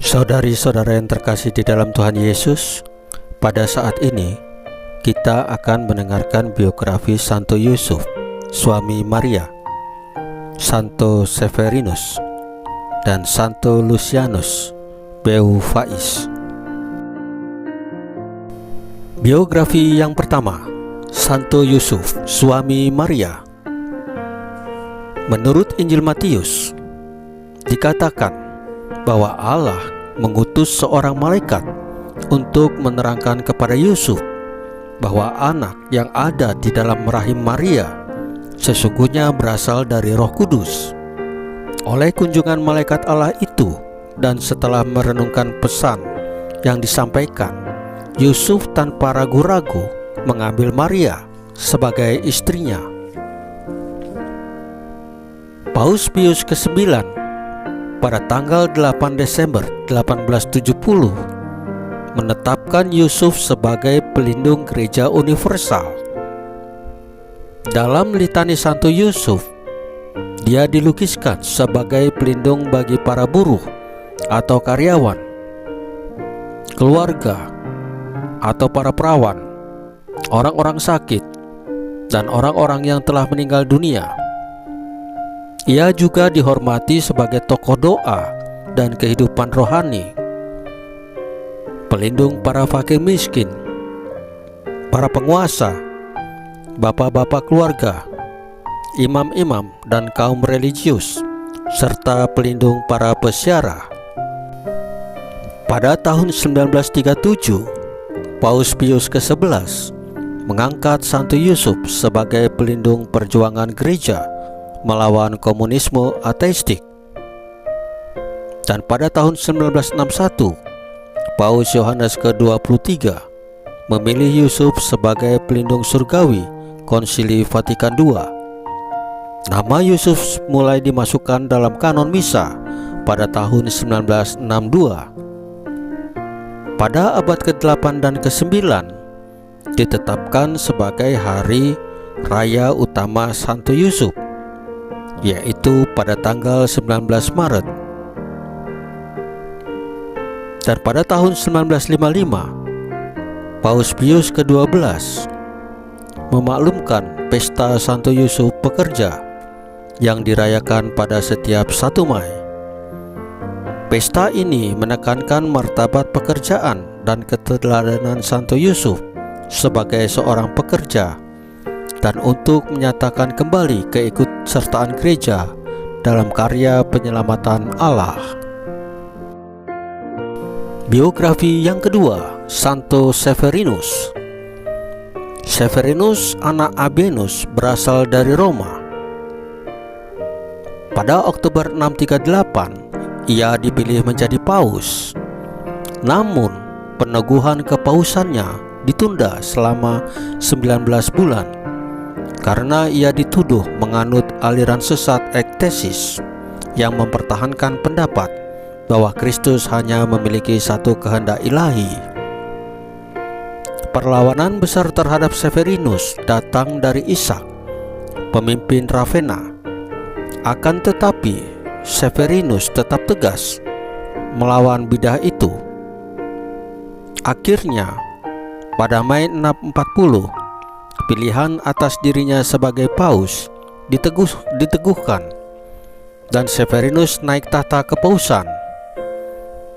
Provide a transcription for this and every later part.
Saudari-saudara yang terkasih di dalam Tuhan Yesus, pada saat ini kita akan mendengarkan biografi Santo Yusuf, suami Maria, Santo Severinus, dan Santo Lucianus Beu Faiz. Biografi yang pertama, Santo Yusuf, suami Maria. Menurut Injil Matius, dikatakan bahwa Allah mengutus seorang malaikat untuk menerangkan kepada Yusuf bahwa anak yang ada di dalam rahim Maria sesungguhnya berasal dari Roh Kudus. Oleh kunjungan malaikat Allah itu, dan setelah merenungkan pesan yang disampaikan, Yusuf tanpa ragu-ragu mengambil Maria sebagai istrinya. Paus Pius ke-9 pada tanggal 8 Desember 1870 menetapkan Yusuf sebagai pelindung gereja universal. Dalam litani Santo Yusuf, dia dilukiskan sebagai pelindung bagi para buruh atau karyawan, keluarga atau para perawan, orang-orang sakit, dan orang-orang yang telah meninggal dunia. Ia juga dihormati sebagai tokoh doa dan kehidupan rohani, pelindung para fakir miskin, para penguasa, bapak-bapak keluarga, imam-imam dan kaum religius, serta pelindung para peziarah. Pada tahun 1937, Paus Pius ke-11 mengangkat Santo Yusuf sebagai pelindung perjuangan gereja melawan komunisme ateistik. Dan pada tahun 1961, Paus Yohanes ke-23 memilih Yusuf sebagai pelindung surgawi Konsili Vatikan II. Nama Yusuf mulai dimasukkan dalam kanon misa pada tahun 1962. Pada abad ke-8 dan ke-9 ditetapkan sebagai hari raya utama Santo Yusuf, yaitu pada tanggal 19 Maret. Dan pada tahun 1955, Paus Pius ke-12 memaklumkan pesta Santo Yusuf Pekerja yang dirayakan pada setiap 1 Mei. Pesta ini menekankan martabat pekerjaan dan keteladanan Santo Yusuf sebagai seorang pekerja, dan untuk menyatakan kembali keikutsertaan gereja dalam karya penyelamatan Allah. Biografi yang kedua, Santo Severinus. Severinus, anak Abenus, berasal dari Roma. Pada Oktober 638, ia dipilih menjadi paus. Namun, peneguhan kepausannya ditunda selama 19 bulan karena ia dituduh menganut aliran sesat ektesis yang mempertahankan pendapat bahwa Kristus hanya memiliki satu kehendak ilahi. Perlawanan besar terhadap Severinus datang dari Ishak, pemimpin Ravenna. Akan tetapi Severinus tetap tegas melawan bidah itu. Akhirnya, pada Mei 640, pilihan atas dirinya sebagai paus diteguhkan, dan Severinus naik tahta kepausan.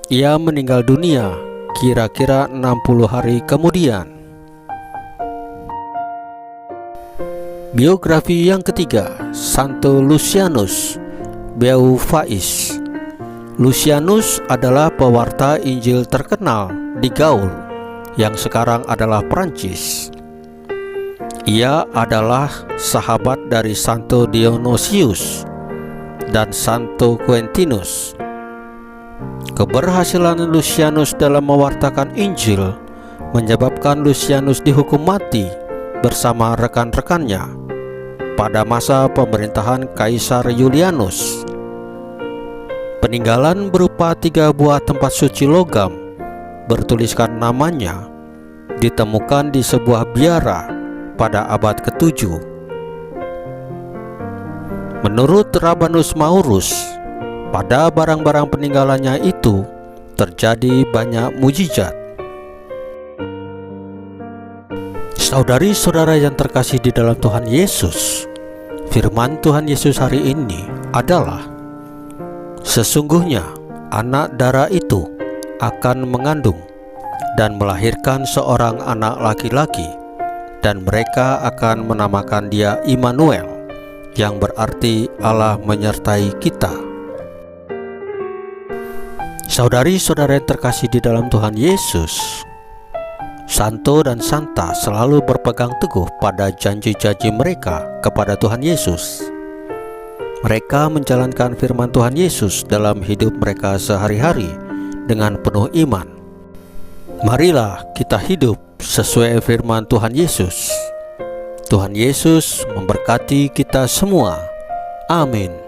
Ia meninggal dunia kira-kira 60 hari kemudian. Biografi yang ketiga, Santo Lucianus Beu Faiz. Lucianus adalah pewarta Injil terkenal di Gaul, yang sekarang adalah Prancis. Ia adalah sahabat dari Santo Dionysius dan Santo Quentinus. Keberhasilan Lucianus dalam mewartakan Injil menyebabkan Lucianus dihukum mati bersama rekan-rekannya pada masa pemerintahan Kaisar Julianus. Peninggalan berupa 3 buah tempat suci logam bertuliskan namanya ditemukan di sebuah biara pada abad ke-7. Menurut Rabanus Maurus, pada barang-barang peninggalannya itu terjadi banyak mujizat. Saudari-saudara yang terkasih di dalam Tuhan Yesus, firman Tuhan Yesus hari ini adalah, sesungguhnya anak darah itu akan mengandung dan melahirkan seorang anak laki-laki, dan mereka akan menamakan dia Immanuel, yang berarti Allah menyertai kita. Saudari-saudara yang terkasih di dalam Tuhan Yesus, Santo dan Santa selalu berpegang teguh pada janji-janji mereka kepada Tuhan Yesus. Mereka menjalankan firman Tuhan Yesus dalam hidup mereka sehari-hari dengan penuh iman. Marilah kita hidup sesuai firman Tuhan Yesus. Tuhan Yesus memberkati kita semua. Amin.